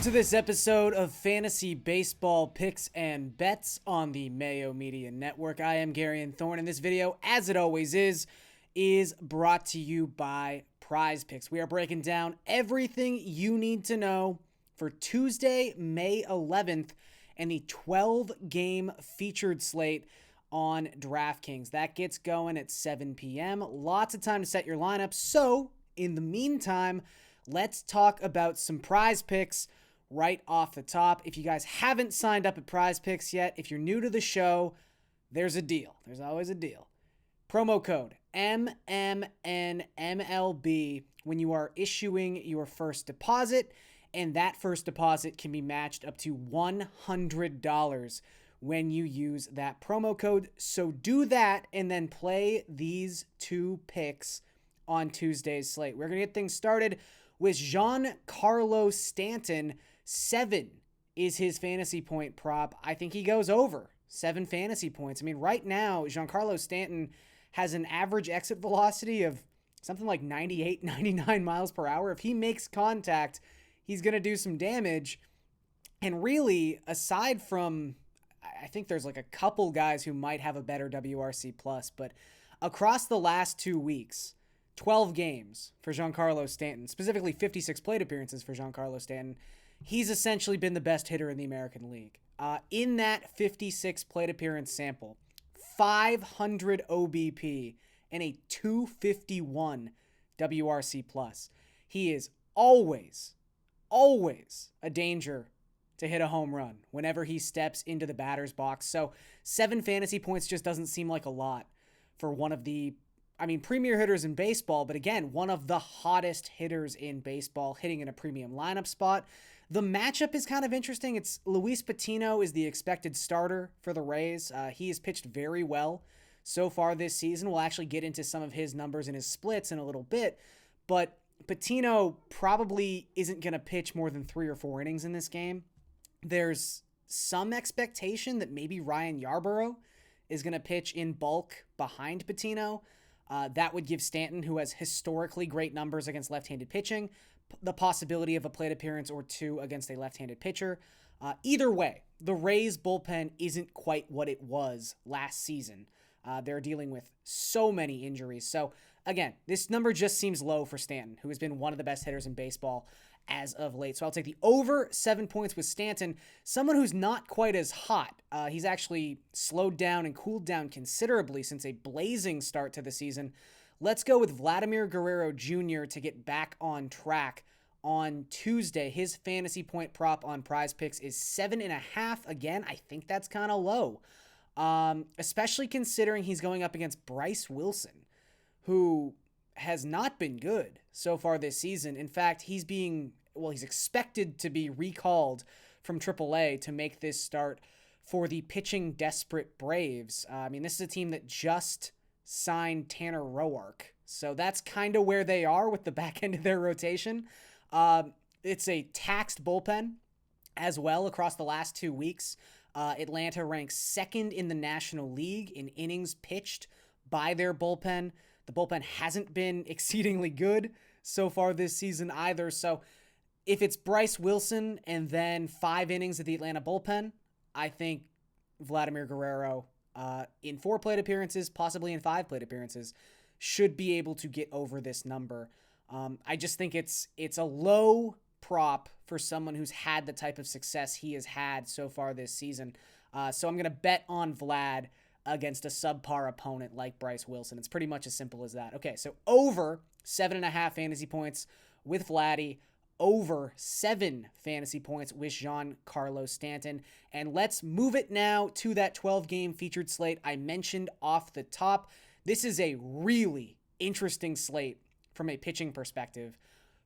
Welcome to this episode of Fantasy Baseball Picks and Bets on the Mayo Media Network. I am Garion Thorne, and this video, as it always is brought to you by Prize Picks. We are breaking down everything you need to know for Tuesday, May 11th, and the 12-game featured slate on DraftKings. That gets going at 7 p.m. Lots of time to set your lineup. So, in the meantime, let's talk about some Prize Picks right off the top. If you guys haven't signed up at Prize Picks yet, if you're new to the show, there's a deal. There's always a deal. Promo code MMNMLB when you are issuing your first deposit, and that first deposit can be matched up to $100 when you use that promo code. So do that and then play these two picks on Tuesday's slate. We're going to get things started with Giancarlo Stanton. 7 is his fantasy point prop. I think he goes over 7 fantasy points. I mean, right now, Giancarlo Stanton has an average exit velocity of something like 98, 99 miles per hour. If he makes contact, he's going to do some damage. And really, aside from, I think there's like a couple guys who might have a better WRC plus, but across the last 2 weeks, 12 games for Giancarlo Stanton, specifically 56 plate appearances for Giancarlo Stanton, he's essentially been the best hitter in the American League. In that 56 plate appearance sample, 500 OBP and a 251 WRC plus. He is always a danger to hit a home run whenever he steps into the batter's box. So 7 fantasy points just doesn't seem like a lot for one of the premier hitters in baseball, but again, one of the hottest hitters in baseball, hitting in a premium lineup spot. The matchup is kind of interesting. It's Luis Patino is the expected starter for the Rays. He has pitched very well so far this season. We'll actually get into some of his numbers and his splits in a little bit, but Patino probably isn't going to pitch more than 3 or 4 innings in this game. There's some expectation that maybe Ryan Yarbrough is going to pitch in bulk behind Patino. That would give Stanton, who has historically great numbers against left-handed pitching, the possibility of a plate appearance or 2 against a left-handed pitcher. Either way, the Rays bullpen isn't quite what it was last season. They're dealing with so many injuries. So again, this number just seems low for Stanton, who has been one of the best hitters in baseball as of late. So I'll take the over 7 points with Stanton, someone who's not quite as hot. He's actually slowed down and cooled down considerably since a blazing start to the season. Let's go with Vladimir Guerrero Jr. to get back on track on Tuesday. His fantasy point prop on Prize Picks is 7.5. Again, I think that's kind of low, especially considering he's going up against Bryce Wilson, who has not been good so far this season. In fact, he's expected to be recalled from AAA to make this start for the pitching desperate Braves. This is a team that just signed Tanner Roark, so that's kind of where they are with the back end of their rotation. It's a taxed bullpen as well across the last 2 weeks. Atlanta ranks 2nd in the National League in innings pitched by their bullpen. The bullpen hasn't been exceedingly good so far this season either. So if it's Bryce Wilson and then 5 innings of the Atlanta bullpen, I think Vladimir Guerrero in 4 plate appearances, possibly in 5 plate appearances, should be able to get over this number. I just think it's a low prop for someone who's had the type of success he has had so far this season. So I'm going to bet on Vlad against a subpar opponent like Bryce Wilson. It's pretty much as simple as that. Okay, so over 7.5 fantasy points with Vladdy, over 7 fantasy points with Giancarlo Stanton. And let's move it now to that 12-game featured slate I mentioned off the top. This is a really interesting slate from a pitching perspective.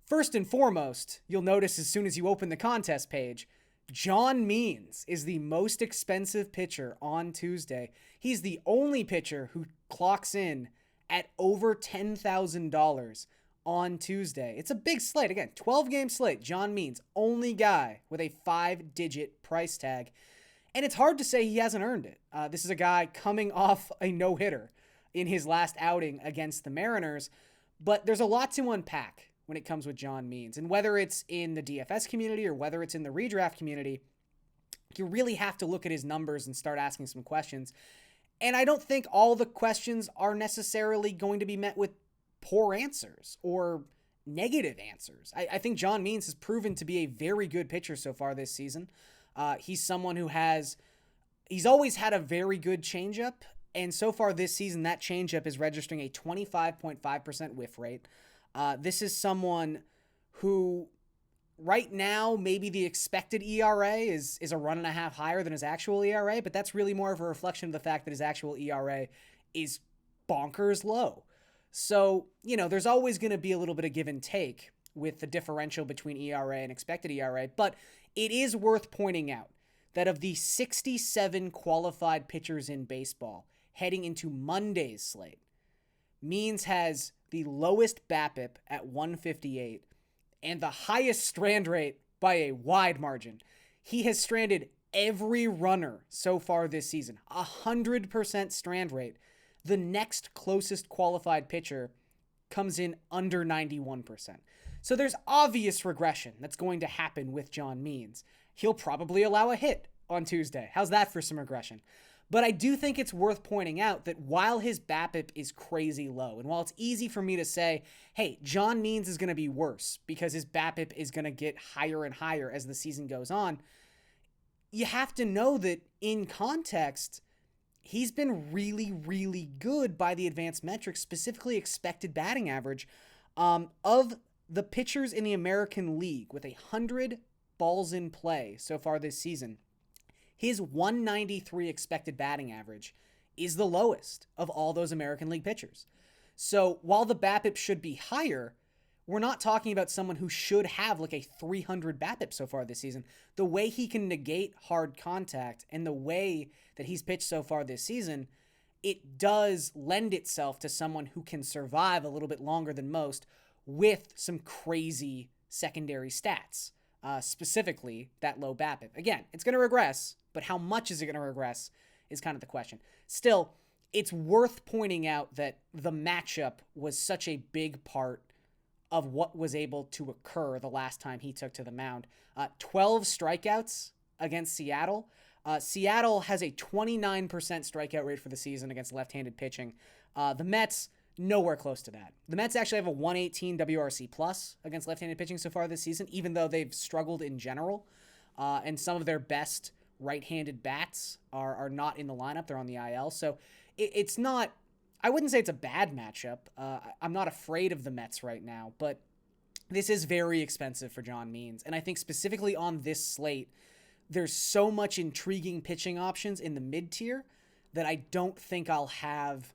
First and foremost, you'll notice as soon as you open the contest page, John Means is the most expensive pitcher on Tuesday. He's the only pitcher who clocks in at over $10,000 on Tuesday. It's a big slate. Again, 12-game slate. John Means, only guy with a 5-digit price tag. And it's hard to say he hasn't earned it. This is a guy coming off a no-hitter in his last outing against the Mariners. But there's a lot to unpack when it comes with John Means. And whether it's in the DFS community or whether it's in the redraft community, you really have to look at his numbers and start asking some questions. And I don't think all the questions are necessarily going to be met with poor answers or negative answers. I think John Means has proven to be a very good pitcher so far this season. He's someone who he's always had a very good changeup. And so far this season, that changeup is registering a 25.5% whiff rate. This is someone who right now, maybe the expected ERA is a run and a half higher than his actual ERA, but that's really more of a reflection of the fact that his actual ERA is bonkers low. So, there's always going to be a little bit of give and take with the differential between ERA and expected ERA, but it is worth pointing out that of the 67 qualified pitchers in baseball heading into Monday's slate, Means has the lowest BABIP at 158 and the highest strand rate by a wide margin. He has stranded every runner so far this season, 100% strand rate. The next closest qualified pitcher comes in under 91%. So there's obvious regression that's going to happen with John Means. He'll probably allow a hit on Tuesday. How's that for some regression? But I do think it's worth pointing out that while his BABIP is crazy low, and while it's easy for me to say, hey, John Means is going to be worse because his BABIP is going to get higher and higher as the season goes on, you have to know that in context, he's been really, really good by the advanced metrics, specifically expected batting average. Of the pitchers in the American League with 100 balls in play so far this season, his 193 expected batting average is the lowest of all those American League pitchers. So while the BABIP should be higher, we're not talking about someone who should have like a 300 BABIP so far this season. The way he can negate hard contact and the way that he's pitched so far this season, it does lend itself to someone who can survive a little bit longer than most with some crazy secondary stats, specifically that low BABIP. Again, it's going to regress, but how much is it going to regress is kind of the question. Still, it's worth pointing out that the matchup was such a big part of what was able to occur the last time he took to the mound. 12 strikeouts against Seattle. Seattle has a 29% strikeout rate for the season against left-handed pitching. The Mets, nowhere close to that. The Mets actually have a 118 WRC plus against left-handed pitching so far this season, even though they've struggled in general. And some of their best right-handed bats are not in the lineup. They're on the IL. So it's not, I wouldn't say it's a bad matchup. I'm not afraid of the Mets right now, but this is very expensive for John Means. And I think specifically on this slate, there's so much intriguing pitching options in the mid-tier that I don't think I'll have,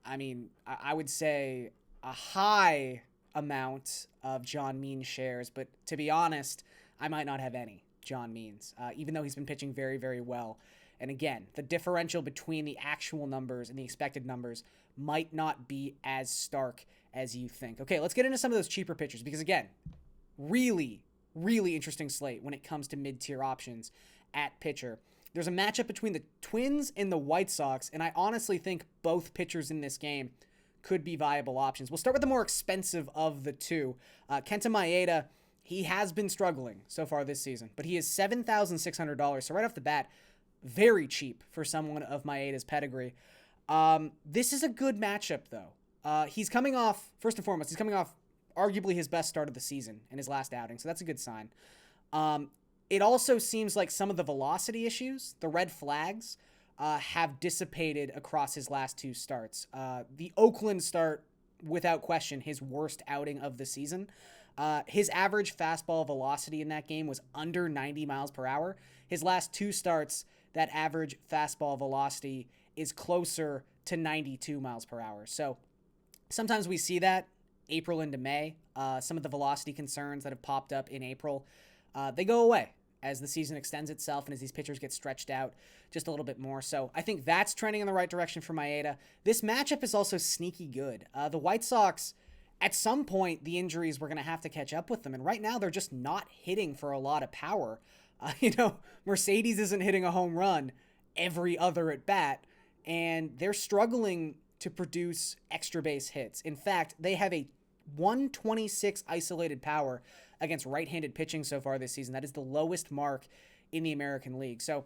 I would say a high amount of John Means shares, but to be honest, I might not have any John Means, even though he's been pitching very, very well. And again, the differential between the actual numbers and the expected numbers might not be as stark as you think. Okay, let's get into some of those cheaper pitchers because, again, really, really interesting slate when it comes to mid-tier options at pitcher. There's a matchup between the Twins and the White Sox, and I honestly think both pitchers in this game could be viable options. We'll start with the more expensive of the two. Kenta Maeda, he has been struggling so far this season, but he is $7,600, so right off the bat, very cheap for someone of Maeda's pedigree. This is a good matchup, though. He's coming off, first and foremost, he's coming off arguably his best start of the season in his last outing, so that's a good sign. It also seems like some of the velocity issues, the red flags, have dissipated across his last two starts. The Oakland start, without question, his worst outing of the season. His average fastball velocity in that game was under 90 miles per hour. His last two starts, that average fastball velocity is closer to 92 miles per hour. So sometimes we see that April into May. Some of the velocity concerns that have popped up in April, they go away as the season extends itself and as these pitchers get stretched out just a little bit more. So I think that's trending in the right direction for Maeda. This matchup is also sneaky good. The White Sox, at some point, the injuries were going to have to catch up with them. And right now, they're just not hitting for a lot of power. Mercedes isn't hitting a home run every other at bat, and they're struggling to produce extra base hits. In fact, they have a 126 isolated power against right-handed pitching so far this season. That is the lowest mark in the American League. So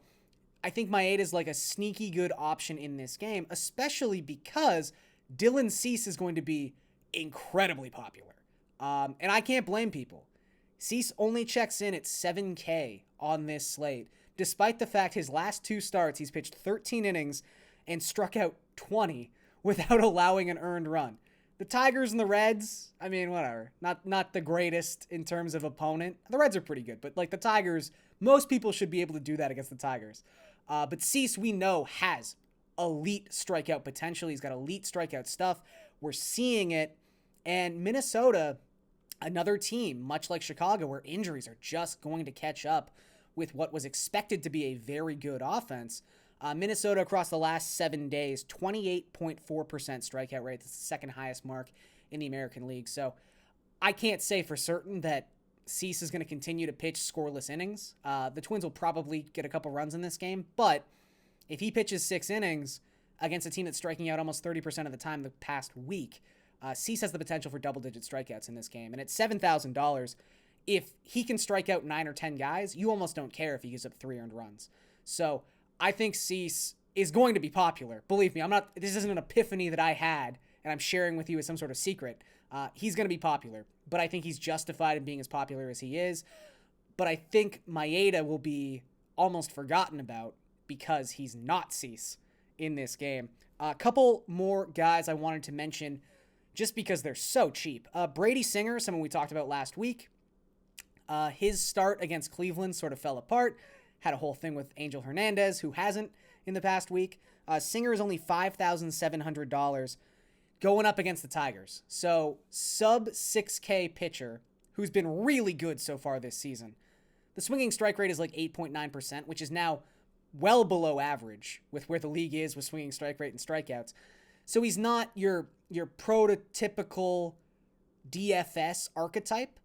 I think Maeda is like a sneaky good option in this game, especially because Dylan Cease is going to be incredibly popular. And I can't blame people. Cease only checks in at 7K on this slate, despite the fact his last 2 starts, he's pitched 13 innings and struck out 20 without allowing an earned run. The Tigers and the Reds, I mean, whatever. Not the greatest in terms of opponent. The Reds are pretty good, but like the Tigers, most people should be able to do that against the Tigers. But Cease, we know, has elite strikeout potential. He's got elite strikeout stuff. We're seeing it. And Minnesota, another team, much like Chicago, where injuries are just going to catch up with what was expected to be a very good offense. Minnesota across the last 7 days, 28.4% strikeout rate. That's the second highest mark in the American League. So I can't say for certain that Cease is going to continue to pitch scoreless innings. The Twins will probably get a couple runs in this game, but if he pitches 6 innings against a team that's striking out almost 30% of the time the past week, Cease has the potential for double-digit strikeouts in this game. And at $7,000, if he can strike out 9 or 10 guys, you almost don't care if he gives up 3 earned runs. So I think Cease is going to be popular. Believe me, this isn't an epiphany that I had and I'm sharing with you as some sort of secret. He's going to be popular, but I think he's justified in being as popular as he is. But I think Maeda will be almost forgotten about because he's not Cease in this game. A couple more guys I wanted to mention just because they're so cheap. Brady Singer, someone we talked about last week. His start against Cleveland sort of fell apart. Had a whole thing with Angel Hernandez, who hasn't in the past week. Singer is only $5,700 going up against the Tigers. So sub 6K pitcher who's been really good so far this season. The swinging strike rate is like 8.9%, which is now well below average with where the league is with swinging strike rate and strikeouts. So he's not your prototypical DFS archetype,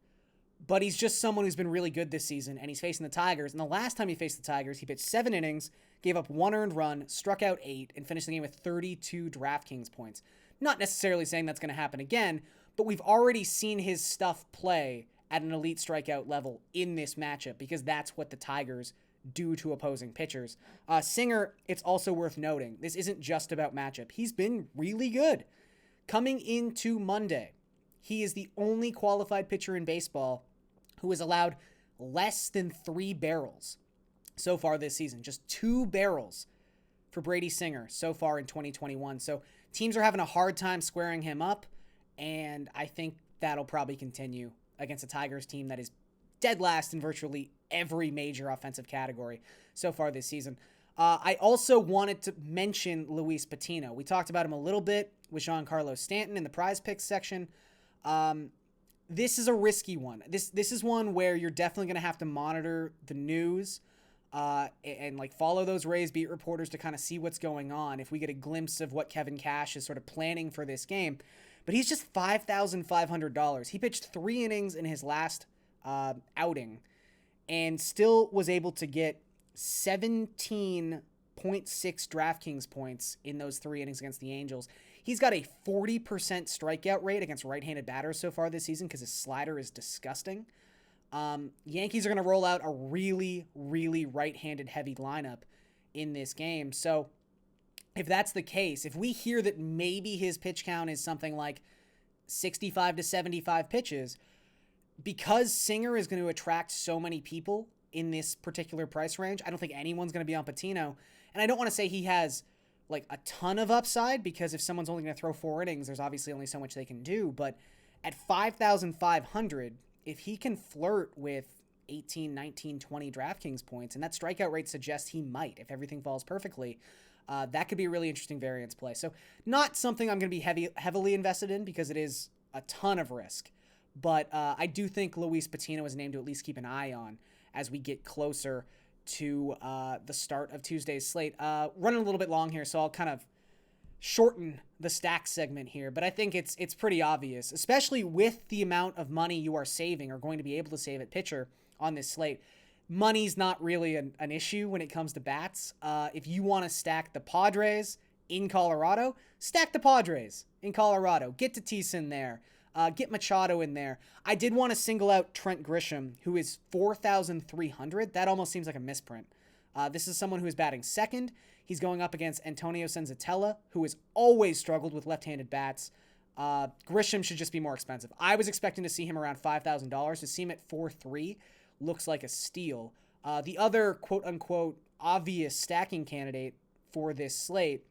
but he's just someone who's been really good this season, and he's facing the Tigers. And the last time he faced the Tigers, he pitched 7 innings, gave up 1 earned run, struck out 8, and finished the game with 32 DraftKings points. Not necessarily saying that's going to happen again, but we've already seen his stuff play at an elite strikeout level in this matchup because that's what the Tigers do to opposing pitchers. Singer, it's also worth noting, this isn't just about matchup. He's been really good. Coming into Monday, he is the only qualified pitcher in baseball who has allowed less than 3 barrels so far this season. Just 2 barrels for Brady Singer so far in 2021. So teams are having a hard time squaring him up, and I think that'll probably continue against a Tigers team that is dead last in virtually every major offensive category so far this season. I also wanted to mention Luis Patino. We talked about him a little bit with Giancarlo Stanton in the prize picks section. This is a risky one. This is one where you're definitely going to have to monitor the news and like follow those Rays beat reporters to kind of see what's going on if we get a glimpse of what Kevin Cash is sort of planning for this game. But he's just $5,500. He pitched 3 innings in his last outing and still was able to get 17.6 DraftKings points in those 3 innings against the Angels. He's got a 40% strikeout rate against right-handed batters so far this season because his slider is disgusting. Yankees are going to roll out a really, really right-handed heavy lineup in this game. So if that's the case, if we hear that maybe his pitch count is something like 65 to 75 pitches, because Singer is going to attract so many people in this particular price range, I don't think anyone's going to be on Patino. And I don't want to say he has like a ton of upside because if someone's only going to throw 4 innings, there's obviously only so much they can do. But at 5,500, if he can flirt with 18, 19, 20 DraftKings points, and that strikeout rate suggests he might if everything falls perfectly, that could be a really interesting variance play. So not something I'm going to be heavily invested in because it is a ton of risk. But I do think Luis Patino is a name to at least keep an eye on as we get closer to the start of Tuesday's slate. Running a little bit long here, so I'll kind of shorten the stack segment here. But I think it's pretty obvious, especially with the amount of money you are saving or going to be able to save at pitcher on this slate. Money's not really an issue when it comes to bats. If you want to stack the Padres in Colorado, stack the Padres in Colorado. Get Tatis in there. Get Machado in there. I did want to single out Trent Grisham, who is 4,300. That almost seems like a misprint. This is someone who is batting second. He's going up against Antonio Senzatella, who has always struggled with left-handed bats. Grisham should just be more expensive. I was expecting to see him around $5,000. To see him at 4.3 looks like a steal. The other quote-unquote obvious stacking candidate for this slate,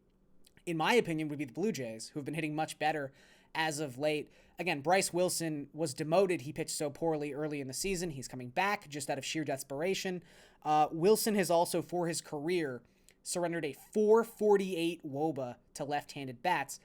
in my opinion, would be the Blue Jays, who have been hitting much better as of late. Again, Bryce Wilson was demoted. He pitched so poorly early in the season. He's coming back just out of sheer desperation. Wilson has also, for his career, surrendered a 4.48 WOBA to left-handed bats.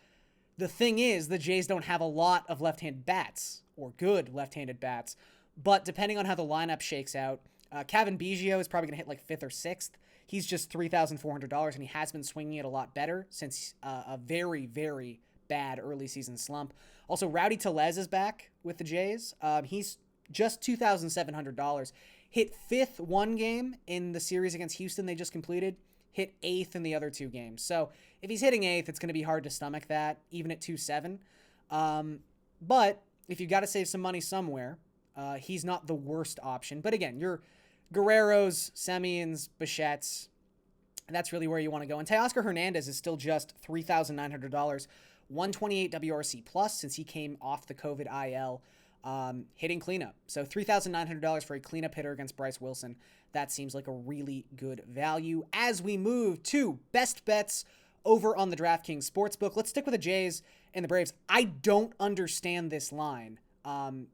The thing is, the Jays don't have a lot of left-handed bats, or good left-handed bats, but depending on how the lineup shakes out, Kevin Biggio is probably going to hit like 5th or 6th. He's just $3,400, and he has been swinging it a lot better since a very, very bad early season slump. Also, Rowdy Tellez is back with the Jays. He's just $2,700. Hit 5th one game in the series against Houston they just completed. Hit 8th in the other 2 games. So if he's hitting 8th, it's going to be hard to stomach that, even at 2.7. But if you've got to save some money somewhere, he's not the worst option. But again, your Guerreros, Semyons, Bichettes, that's really where you want to go. And Teoscar Hernandez is still just $3,900, 128 WRC plus since he came off the COVID IL, hitting cleanup. So $3,900 for a cleanup hitter against Bryce Wilson. That seems like a really good value. As we move to best bets over on the DraftKings Sportsbook, let's stick with the Jays and the Braves. I don't understand this line.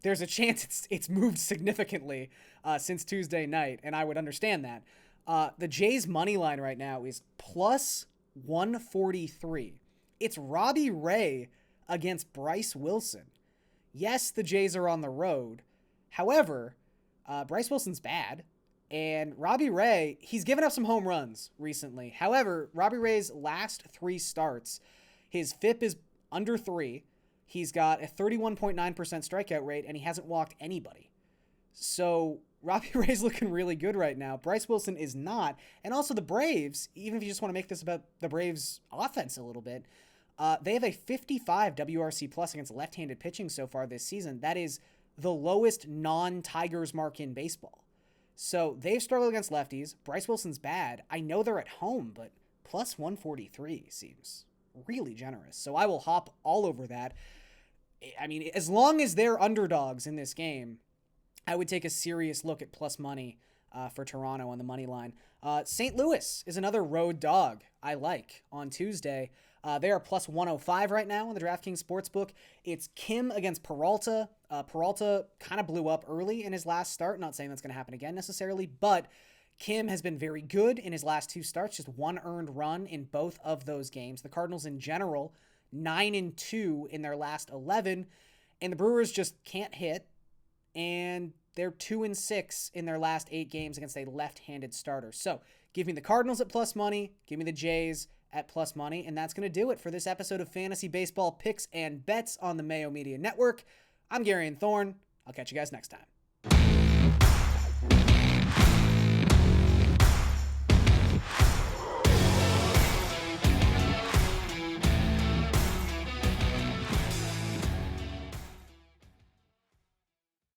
There's a chance it's moved significantly since Tuesday night, and I would understand that. The Jays' money line right now is plus 143. It's Robbie Ray against Bryce Wilson. Yes, the Jays are on the road. However, Bryce Wilson's bad, and Robbie Ray, he's given up some home runs recently. However, Robbie Ray's last 3 starts, his FIP is under 3. He's got a 31.9% strikeout rate, and he hasn't walked anybody. So Robbie Ray's looking really good right now. Bryce Wilson is not. And also the Braves, even if you just want to make this about the Braves' offense a little bit, they have a 55 WRC plus against left-handed pitching so far this season. That is the lowest non-Tigers mark in baseball. So they've struggled against lefties. Bryce Wilson's bad. I know they're at home, but plus 143 seems really generous. So I will hop all over that. I mean, as long as they're underdogs in this game, I would take a serious look at plus money for Toronto on the money line. St. Louis is another road dog I like on Tuesday. They are plus 105 right now on the DraftKings Sportsbook. It's Kim against Peralta. Peralta kind of blew up early in his last start. Not saying that's going to happen again necessarily, but Kim has been very good in his last 2 starts, just 1 earned run in both of those games. The Cardinals in general, 9-2 in their last 11, and the Brewers just can't hit, and they're 2-6 in their last 8 games against a left-handed starter. So give me the Cardinals at plus money, give me the Jays at plus money, and that's going to do it for this episode of Fantasy Baseball Picks and Bets on the Mayo Media Network. I'm Garion Thorne. I'll catch you guys next time.